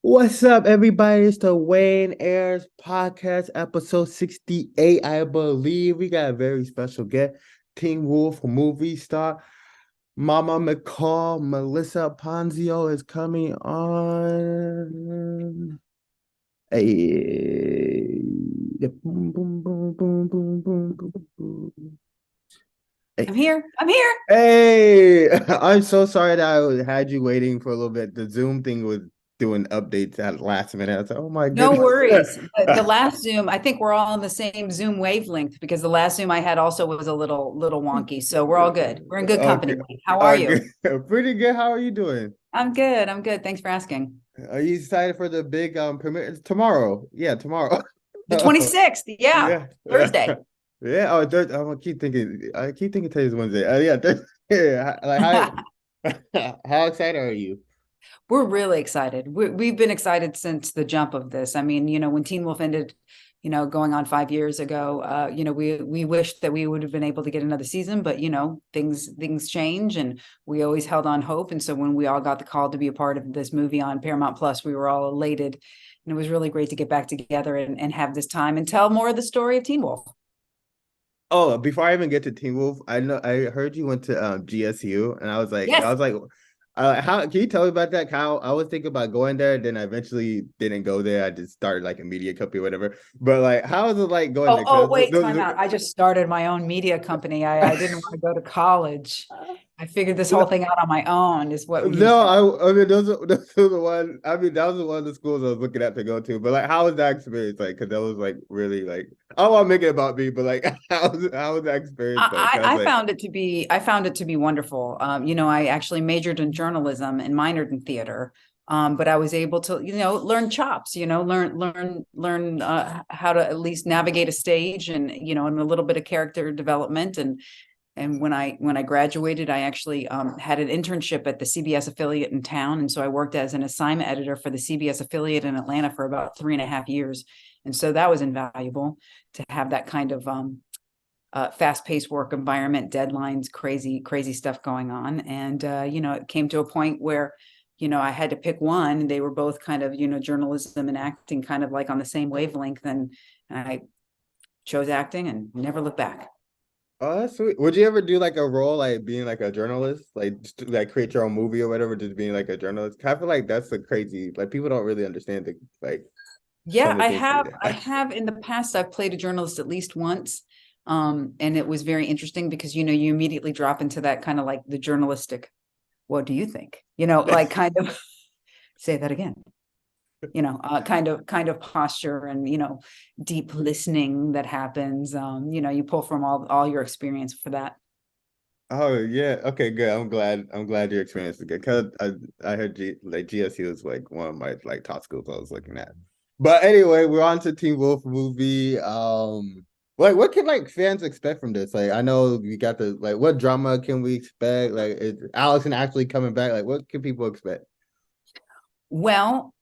What's up, everybody? It's the Wayne Ayers Podcast, episode 68. I believe we got a very special guest, Teen Wolf movie star. Mama McCall, Melissa Ponzio is coming on. Hey. Boom, boom, boom, boom, boom, boom, boom, boom. I'm Hey. here. I'm here. Hey, I'm so sorry that I had you waiting for a little bit. The Zoom thing was doing updates at the last minute. I was like, oh my No goodness. worries. The last Zoom, I think we're all on the same Zoom wavelength because the last Zoom I had also was a little wonky. So we're all good. We're in good Okay. company. Wayne. How are you? Good. Pretty good. How are you doing? I'm good. I'm good. Thanks for asking. Are you excited for the big premiere? It's tomorrow. Yeah, tomorrow. The 26th. Yeah. Yeah. Thursday. Yeah. Oh, I keep thinking today's Wednesday. Yeah, yeah. Like how excited are you? We're really excited. We've been excited since the jump of this. I mean, when Teen Wolf ended, going on 5 years ago, we wished that we would have been able to get another season, but things change, and we always held on hope. And so when we all got the call to be a part of this movie on Paramount Plus, we were all elated, and it was really great to get back together and have this time and tell more of the story of Teen Wolf. Oh, before I even get to Teen Wolf, I heard you went to GSU, and I Yes. was like, how can you tell me about that? How I was thinking about going there, then I eventually didn't go there. I just started like a media company or whatever. But like, how is it like going Oh, there? oh, Because wait, time out. I just started my own media company. I didn't want to go to college. I figured this whole thing out on my own, is what you no, said. I mean those are the one. I mean that was one of the schools I was looking at to go to. But like, how was that experience like? Because that was like really like I don't want to make it about me, but like, how was that experience like? I was like, I found it to be wonderful. I actually majored in journalism and minored in theater. But I was able to, learn chops, learn how to at least navigate a stage, and a little bit of character development. And when I graduated, I actually had an internship at the CBS affiliate in town, and so I worked as an assignment editor for the CBS affiliate in Atlanta for about 3.5 years. And so that was invaluable to have that kind of fast-paced work environment, deadlines, crazy stuff going on. And it came to a point where I had to pick one. They were both kind of journalism and acting kind of like on the same wavelength, and I chose acting and never looked back. oh, that's sweet. Would you ever do like a role like being like a journalist, like just to, like create your own movie or whatever, just being like a journalist? I feel like that's a crazy like people don't really understand the like Yeah, some of I the things. have. I have in the past. I've played a journalist at least once, and it was very interesting because you immediately drop into that kind of like the journalistic. What do you think? Like kind of say that again. Kind of posture and deep listening that happens. You pull from all your experience for that. Oh yeah, okay, good. I'm glad your experience is good because I heard GSU is like one of my like top schools I was looking at. But anyway, we're on to Teen Wolf movie. Like what can like fans expect from this? Like I know we got the like what drama can we expect? Like is Allison actually coming back? Like what can people expect? Well,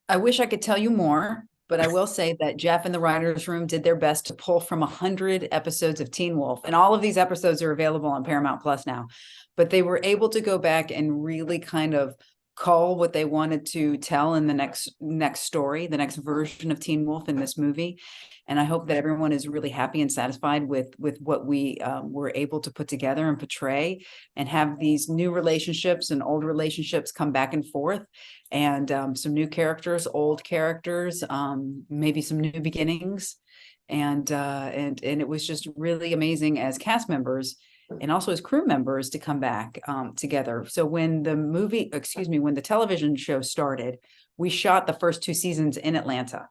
I wish I could tell you more, but I will say that Jeff and the writers' room did their best to pull from 100 episodes of Teen Wolf, and all of these episodes are available on Paramount Plus now. But they were able to go back and really kind of call what they wanted to tell in the next story, the next version of Teen Wolf in this movie. And I hope that everyone is really happy and satisfied with what we were able to put together and portray, and have these new relationships and old relationships come back and forth, and some new characters, old characters, maybe some new beginnings, and it was just really amazing as cast members and also as crew members to come back together. So when the television show started, we shot the first two seasons in Atlanta,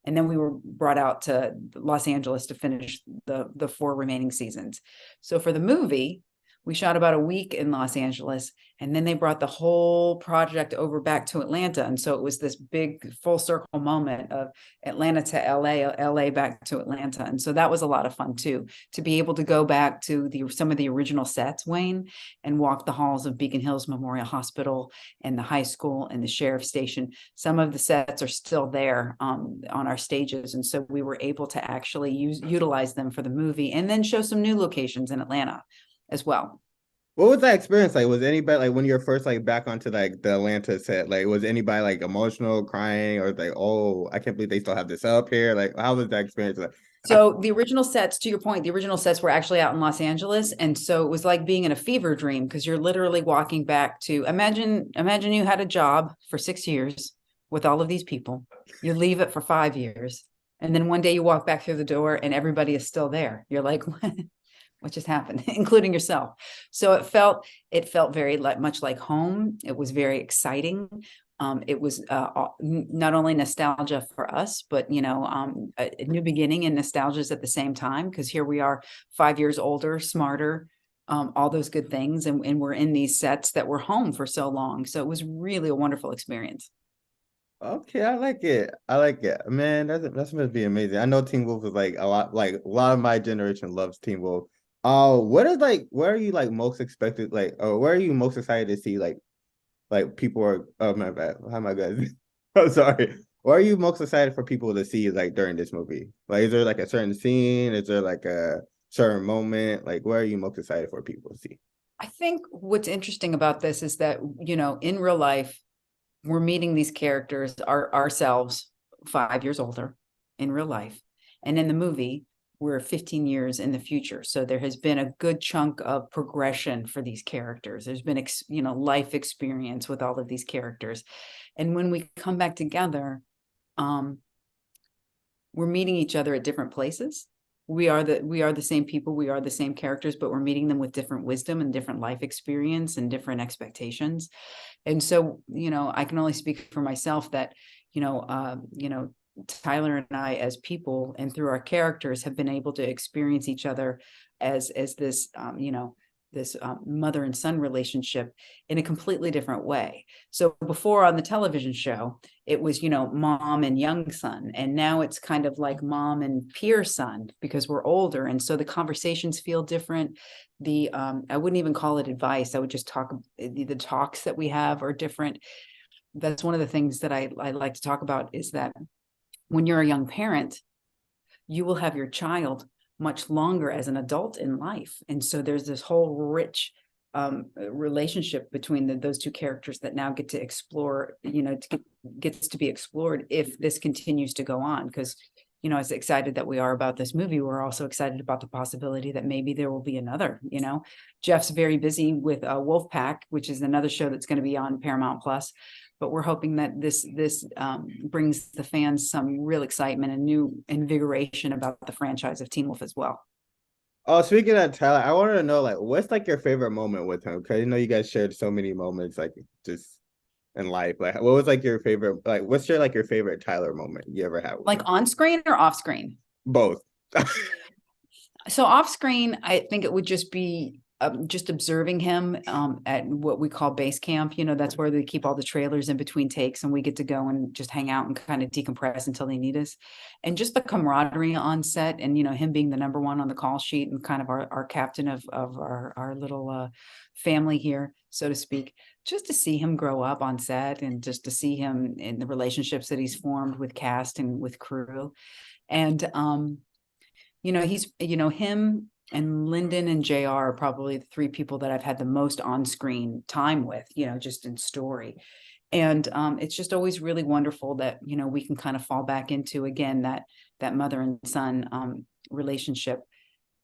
and then we were brought out to Los Angeles to finish the four remaining seasons. So for the movie, we shot about a week in Los Angeles, and then they brought the whole project over back to Atlanta. And so it was this big full circle moment of Atlanta to LA, LA back to Atlanta. And so that was a lot of fun too, to be able to go back to some of the original sets, Wayne, and walk the halls of Beacon Hills Memorial Hospital and the high school and the sheriff's station. Some of the sets are still there on our stages. And so we were able to actually utilize them for the movie, and then show some new locations in Atlanta as well. What was that experience like? Was anybody like when you're first like back onto like the Atlanta set? Like, was anybody like emotional, crying, or like, oh, I can't believe they still have this up here? Like, how was that experience like? So the original sets, to your point, the original sets were actually out in Los Angeles, and so it was like being in a fever dream because you're literally walking back to imagine you had a job for 6 years with all of these people. You leave it for 5 years, and then one day you walk back through the door and everybody is still there. You're like, what just happened, including yourself. So it felt very much like home. It was very exciting. It was not only nostalgia for us, but a new beginning and nostalgia at the same time, because here we are 5 years older, smarter, all those good things, and we're in these sets that were home for so long. So it was really a wonderful experience. Okay, I like it. I like it, man. That's gonna be amazing. I know Teen Wolf is like a lot of my generation loves Teen Wolf. What is like, where are you like most expected, like, or where are you most excited to see like people are? Oh my bad. How am I good? I'm sorry. What are you most excited for people to see like during this movie? Like, is there like a certain scene? Is there like a certain moment? Like, where are you most excited for people to see? I think what's interesting about this is that, in real life, we're meeting these characters ourselves 5 years older in real life. And in the movie, we're 15 years in the future. So there has been a good chunk of progression for these characters. There's been, life experience with all of these characters. And when we come back together, um, we're meeting each other at different places. We are the same people, we are the same characters, but we're meeting them with different wisdom and different life experience and different expectations. And so, I can only speak for myself that, Tyler and I as people and through our characters have been able to experience each other as this, this mother and son relationship in a completely different way. So before on the television show, it was, mom and young son. And now it's kind of like mom and peer son because we're older. And so the conversations feel different. I wouldn't even call it advice. I would just talk, the talks that we have are different. That's one of the things that I like to talk about is that when you're a young parent, you will have your child much longer as an adult in life. And so there's this whole rich relationship between those two characters that now get to explore, gets to be explored if this continues to go on. Because, as excited that we are about this movie, we're also excited about the possibility that maybe there will be another. Jeff's very busy with Wolfpack, which is another show that's going to be on Paramount Plus. But we're hoping that this brings the fans some real excitement and new invigoration about the franchise of Teen Wolf as well. Oh, speaking of Tyler, I wanted to know like what's like your favorite moment with him? Because you guys shared so many moments like just in life. Like what was like your favorite like what's your like your favorite Tyler moment you ever had with Like him? on screen or off screen? Both. So off screen, I think it would just be just observing him at what we call base camp. That's where they keep all the trailers in between takes, and we get to go and just hang out and kind of decompress until they need us. And just the camaraderie on set, and him being the number one on the call sheet and kind of our captain of our little family here, so to speak. Just to see him grow up on set, and just to see him in the relationships that he's formed with cast and with crew, and he's, him and Lyndon and JR are probably the three people that I've had the most on-screen time with, just in story. And it's just always really wonderful that, we can kind of fall back into, again, that mother and son relationship.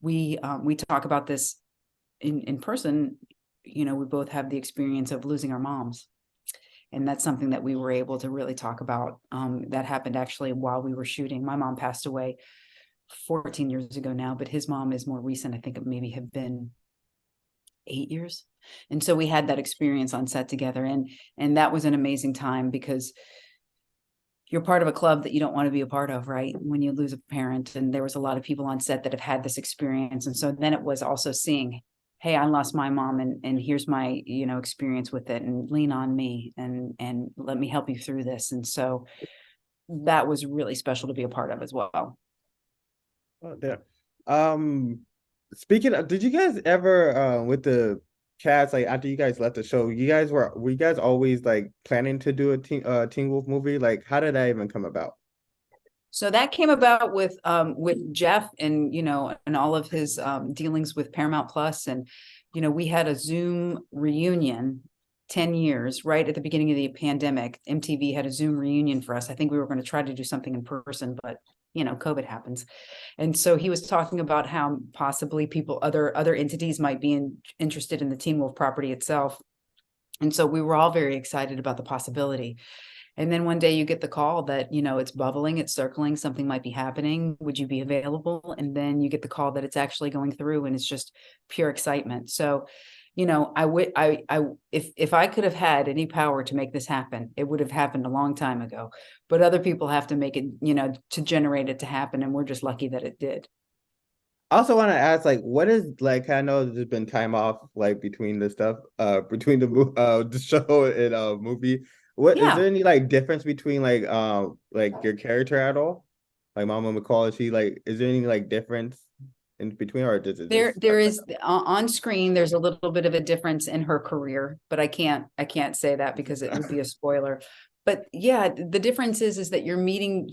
We talk about this in person. We both have the experience of losing our moms. And that's something that we were able to really talk about. That happened actually while we were shooting. My mom passed away 14 years ago now, but his mom is more recent. I think it maybe have been 8 years. And so we had that experience on set together, and that was an amazing time because you're part of a club that you don't want to be a part of, right? When you lose a parent. And there was a lot of people on set that have had this experience. And so then it was also seeing, hey, I lost my mom, and here's my, experience with it, and lean on me and let me help you through this. And so that was really special to be a part of as well. Oh, damn. Um, speaking of, did you guys ever with the cast like after you guys left the show, were you guys always like planning to do a Teen Wolf movie? Like, how did that even come about? So that came about with Jeff and and all of his dealings with Paramount Plus, and we had a Zoom reunion 10 years, right at the beginning of the pandemic. MTV had a Zoom reunion for us. I think we were going to try to do something in person, but COVID happens. And so he was talking about how possibly other entities might be interested in the Teen Wolf property itself. And so we were all very excited about the possibility. And then one day you get the call that, it's bubbling, it's circling, something might be happening. Would you be available? And then you get the call that it's actually going through, and it's just pure excitement. So, if I could have had any power to make this happen, it would have happened a long time ago. But other people have to make it, to generate it to happen. And we're just lucky that it did. I also want to ask, like, what is like? I know there's been time off, like, between the stuff, between the show and movie. What is Yeah. there any like difference between like your character at all? Like Mama McCall, is she like? Is there any like difference in between, or does it There, just there is on screen. There's a little bit of a difference in her career, but I can't say that because it would be a spoiler. But yeah, the difference is that you're meeting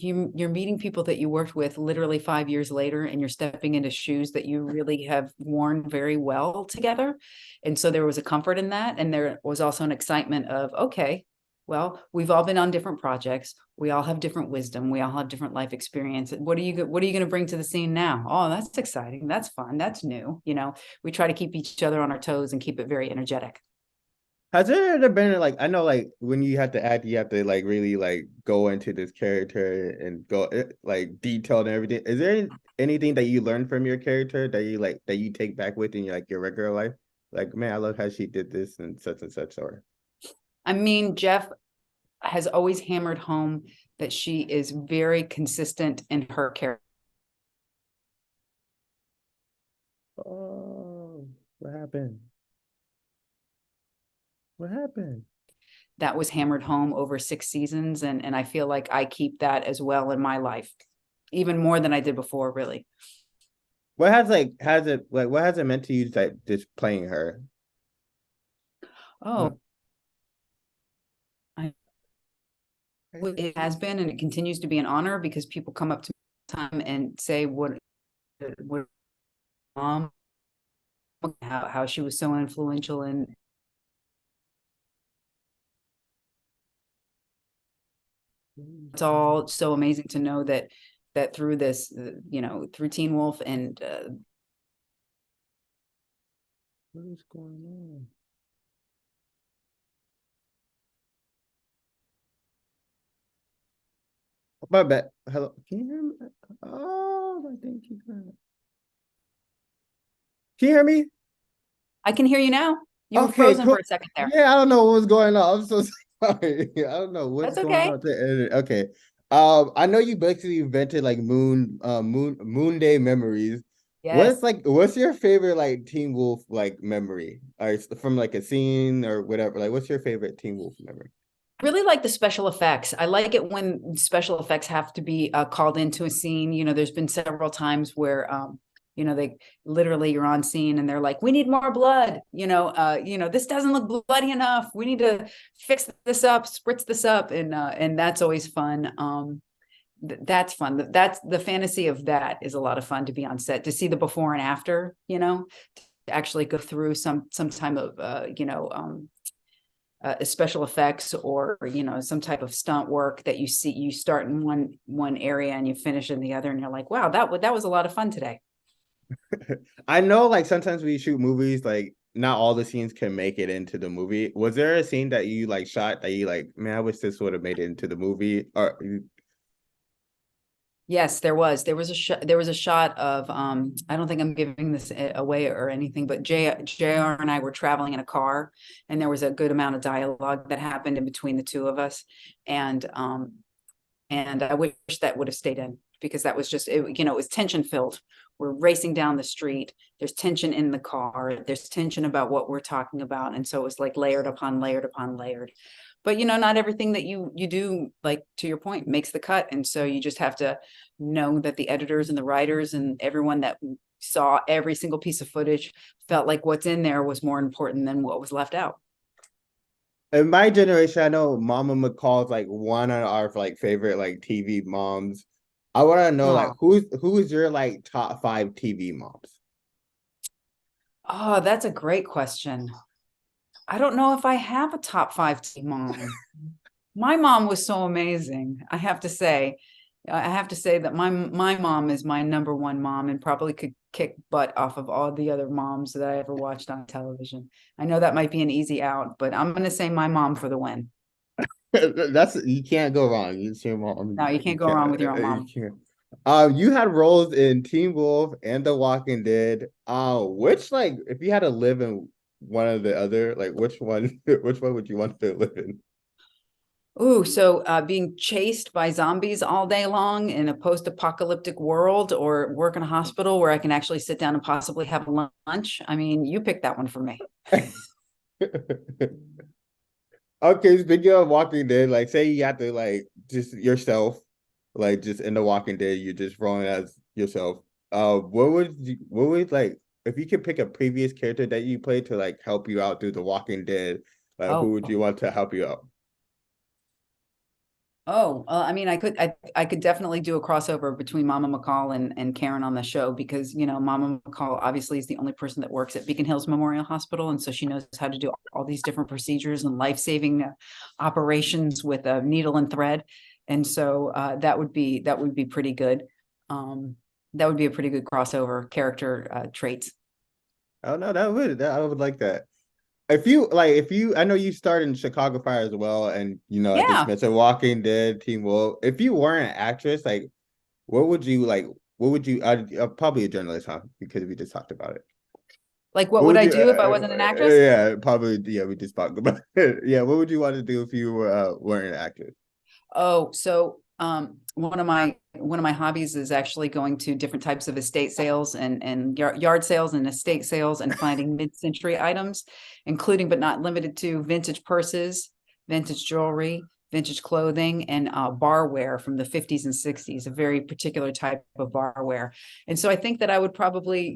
people that you worked with literally 5 years later, and you're stepping into shoes that you really have worn very well together. And so there was a comfort in that, and there was also an excitement of, okay, well, we've all been on different projects. We all have different wisdom. We all have different life experience. What are you going to bring to the scene now? Oh, that's exciting. That's fun. That's new. We try to keep each other on our toes and keep it very energetic. Has there ever been like I know like when you have to act, you have to like really like go into this character and go like detailed and everything. Is there anything that you learned from your character that you like that you take back with in your regular life? Like, man, I love how she did this and such, or I mean, Jeff has always hammered home that she is very consistent in her character. oh, what happened? What happened? That was hammered home over 6 seasons. And I feel like I keep that as well in my life, even more than I did before, really. What has like has it like what has it meant to you like just playing her? Oh, I, it has been, and it continues to be an honor because people come up to me all the time and say what mom, how she was so influential, and it's all so amazing to know that through this, through Teen Wolf and What is going on? My bad. Hello, can you hear me? Oh, I think you can. Can you hear me? I can hear you now. You were Okay, frozen for cool. a second there. Yeah, I don't know what was going on. I'm so sorry. I don't know what's That's going okay. on with the internet. Okay. I know you basically invented like moon day memories. Yes. What's your favorite like Teen Wolf like memory? Or from like a scene or whatever. Like what's your favorite Teen Wolf memory? Really like the special effects. I like it when special effects have to be called into a scene. There's been several times where they literally you're on scene and they're like, we need more blood. This doesn't look bloody enough. We need to fix this up, spritz this up, and that's always fun. That's fun. That's the fantasy of that is a lot of fun to be on set to see the before and after. To actually go through some time of special effects or some type of stunt work that you start in one area and you finish in the other, and you're like, wow, that was a lot of fun today. I know like sometimes we shoot movies, like not all the scenes can make it into the movie. Was there a scene that you like shot that you like, man, I wish this would have made it into the movie? Or Yes, there was a shot of I don't think I'm giving this away or anything, but JR and I were traveling in a car, and there was a good amount of dialogue that happened in between the two of us, and I wish that would have stayed in because that was just it was tension filled. We're racing down the street. There's tension in the car. There's tension about what we're talking about, and so it was like layered upon layered upon layered. But not everything that you do, like to your point, makes the cut, and so you just have to know that the editors and the writers and everyone that saw every single piece of footage felt like what's in there was more important than what was left out. in my generation, I know Mama McCall's like one of our like favorite like TV moms. I want to know like Oh, who's your like top five TV moms? Oh, that's a great question. I don't know if I have a top five teen mom. My mom was so amazing. I have to say that my mom is my number one mom and probably could kick butt off of all the other moms that I ever watched on television. I know that might be an easy out, but I'm going to say my mom for the win. That's you can't go wrong. It's your No, mom. you You can't go can't. wrong with your own You mom. can't. You had roles in Teen Wolf and The Walking Dead. Which like if you had to live in one or the other, like which one? Which one would you want to live in? Ooh, so being chased by zombies all day long in a post-apocalyptic world, or work in a hospital where I can actually sit down and possibly have lunch. I mean, you picked that one for me. Okay, speaking of Walking Dead, like say you have to like just yourself, like just in The Walking Dead, you're just rolling as yourself. What would like if you could pick a previous character that you played to like help you out through The Walking Dead, who Oh, would you want to help you out? I mean, I could definitely do a crossover between Mama McCall and Karen on the show because, Mama McCall obviously is the only person that works at Beacon Hills Memorial Hospital. And so she knows how to do all these different procedures and life-saving operations with a needle and thread. And so that would be pretty good. That would be a pretty good crossover character traits. Oh no, I would like that. If you I know you started in Chicago Fire as well, and I just Yeah. mentioned Walking Dead, Teen Wolf. If you weren't an actress, like what would you like? What would you? Probably a journalist, huh? Because we just talked about it. Like, what What would would I you? do if I wasn't an actress? Yeah, probably. Yeah, we just talked about it. Yeah, what would you want to do if you weren't an actress? Oh, so one of my hobbies is actually going to different types of estate sales and yard sales and estate sales and finding mid-century items, including but not limited to vintage purses, vintage jewelry, vintage clothing, and barware from the 50s and 60s, a very particular type of barware. And so I think that I would probably,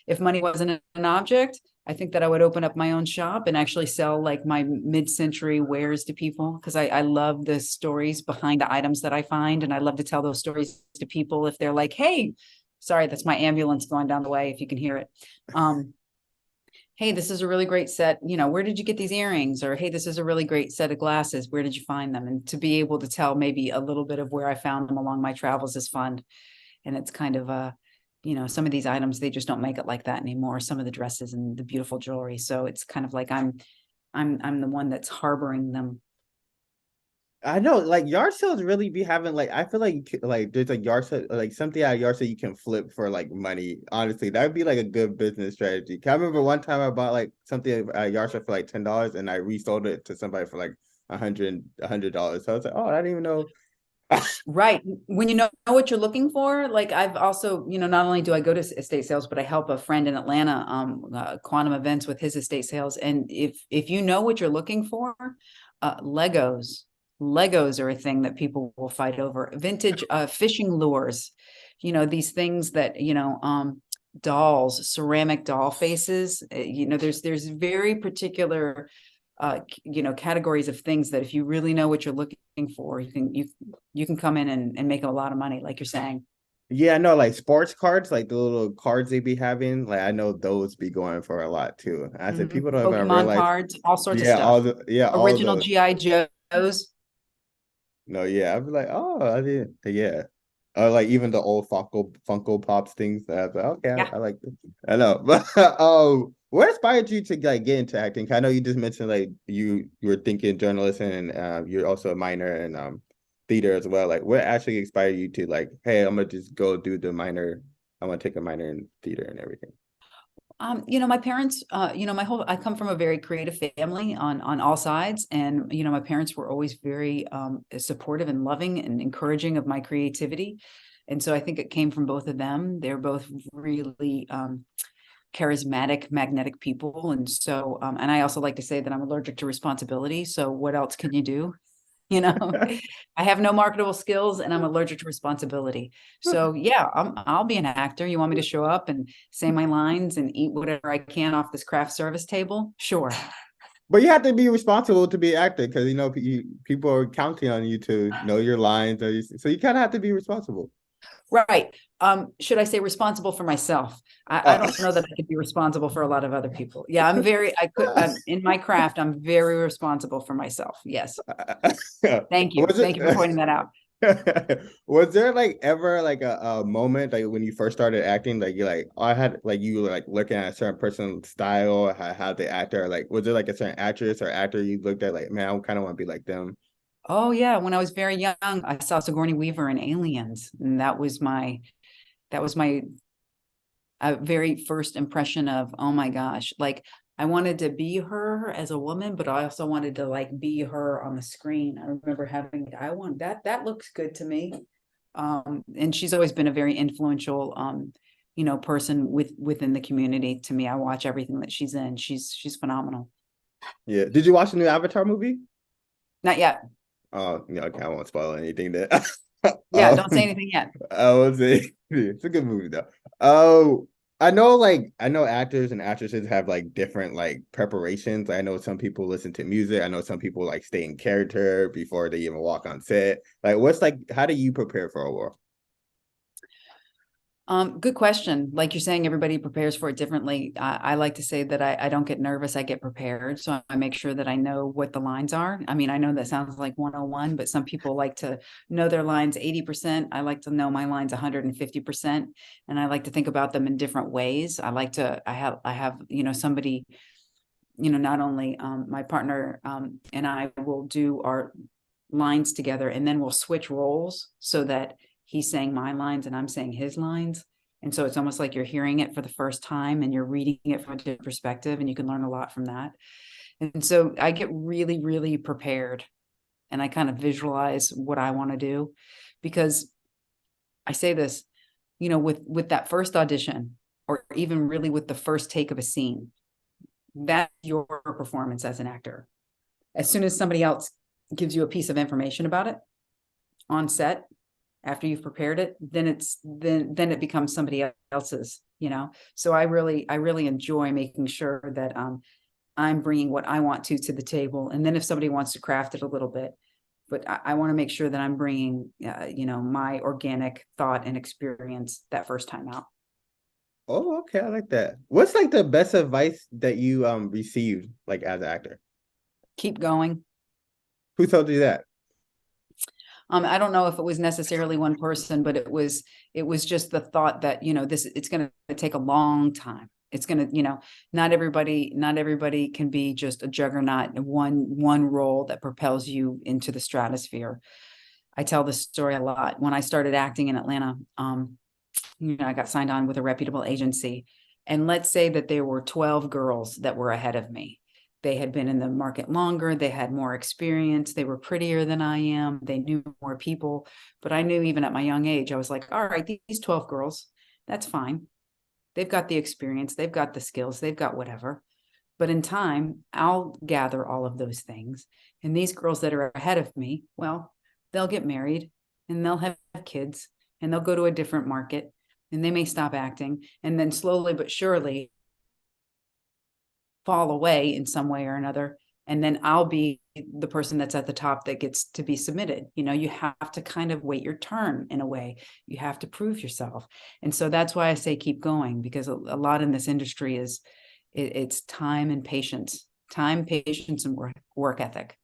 if money wasn't an object, I think that I would open up my own shop and actually sell like my mid-century wares to people because I love the stories behind the items that I find, and I love to tell those stories to people if they're like, "Hey, sorry, that's my ambulance going down the way. If you can hear it, um, hey, this is a really great set. Where did you get these earrings? Or hey, this is a really great set of glasses. Where did you find them?" And to be able to tell maybe a little bit of where I found them along my travels is fun, and it's kind of some of these items they just don't make it like that anymore, some of the dresses and the beautiful jewelry, so it's kind of like I'm the one that's harboring them. I know, like yard sales really be having like I feel like there's a yard sale like something at a yard sale you can flip for like money. Honestly, that would be like a good business strategy. 'Cause I remember one time I bought like something at a yard sale for like $10 and I resold it to somebody for like $100. So I was like, oh, I didn't even know. Right, when you know what you're looking for. Like I've also, not only do I go to estate sales, but I help a friend in Atlanta, quantum events with his estate sales. And if you know what you're looking for, legos are a thing that people will fight over. Vintage fishing lures, these things that, dolls, ceramic doll faces. There's very particular categories of things that if you really know what you're looking for, you can come in and make a lot of money, like you're saying. Yeah, I know like sports cards, like the little cards they be having, like I know those be going for a lot too. I said people don't even Pokemon realize, cards, all sorts of yeah, stuff. all Original those. GI Joes. No, yeah, I'd be like, oh, I didn't, yeah. Like even the old Funko Pops things. That I like, okay, Yeah. I like this. I know, but what inspired you to like get into acting? I know you just mentioned like you were thinking journalism and you're also a minor in theater as well. Like, what actually inspired you to like, hey, I'm gonna just go do the minor. I'm gonna take a minor in theater and everything. My parents, I come from a very creative family on all sides, and my parents were always very supportive and loving and encouraging of my creativity, and so I think it came from both of them. They're both really charismatic, magnetic people, and so and I also like to say that I'm allergic to responsibility. So what else can you do? you know I have no marketable skills and I'm allergic to responsibility. So yeah, I'll be an actor. You want me to show up and say my lines and eat whatever I can off this craft service table? Sure. But you have to be responsible to be acting because people are counting on you to know your lines, so you kind of have to be responsible. Right. Should I say responsible for myself? I Uh, don't know that I could be responsible for a lot of other people. Yeah, I'm in my craft, I'm very responsible for myself. Yes. Thank you. was Thank you for pointing that out. was there like ever like a moment like when you first started acting like you like I had like you were like looking at a certain person's style how they act or like was there like a certain actress or actor you looked at like man I kind of want to be like them. Oh yeah, when I was very young, I saw Sigourney Weaver in Aliens, and that was my very first impression of, oh my gosh, like I wanted to be her as a woman, but I also wanted to like be her on the screen. I remember having, I want that, that looks good to me. And she's always been a very influential, person within the community to me. I watch everything that she's in. She's phenomenal. Yeah, did you watch the new Avatar movie? Not yet. Oh yeah, okay, I won't spoil anything there. Yeah, don't say anything yet. I would say it's a good movie though. Oh, I know actors and actresses have like different like preparations. I know some people listen to music. I know some people like stay in character before they even walk on set. Like, what's like? How do you prepare for a role? Good question. Like you're saying, everybody prepares for it differently. I like to say that I don't get nervous, I get prepared. So I make sure that I know what the lines are. I mean, I know that sounds like 101, but some people like to know their lines 80%. I like to know my lines 150%. And I like to think about them in different ways. I have, somebody, not only my partner and I will do our lines together, and then we'll switch roles so that he's saying my lines and I'm saying his lines. And so it's almost like you're hearing it for the first time and you're reading it from a different perspective, and you can learn a lot from that. And so I get really, really prepared, and I kind of visualize what I want to do, because I say this, with that first audition, or even really with the first take of a scene, that's your performance as an actor. As soon as somebody else gives you a piece of information about it on set, after you've prepared it, then it becomes somebody else's. So I really enjoy making sure that I'm bringing what I want to the table, and then if somebody wants to craft it a little bit, but I want to make sure that I'm bringing my organic thought and experience that first time out. Oh, okay, I like that. What's like the best advice that you received like as an actor? Keep going. Who told you that? I don't know if it was necessarily one person, but it was just the thought that, it's going to take a long time. It's going to, not everybody can be just a juggernaut in one role that propels you into the stratosphere. I tell this story a lot. When I started acting in Atlanta, I got signed on with a reputable agency. And let's say that there were 12 girls that were ahead of me. They had been in the market longer, they had more experience, they were prettier than I am, they knew more people. But I knew, even at my young age, I was like, all right, these 12 girls, that's fine. They've got the experience, they've got the skills, they've got whatever. But in time, I'll gather all of those things. And these girls that are ahead of me, well, they'll get married and they'll have kids and they'll go to a different market, and they may stop acting. And then slowly but surely fall away in some way or another. And then I'll be the person that's at the top that gets to be submitted. You have to kind of wait your turn in a way. You have to prove yourself. And so that's why I say keep going, because a lot in this industry it's time and patience, and work ethic.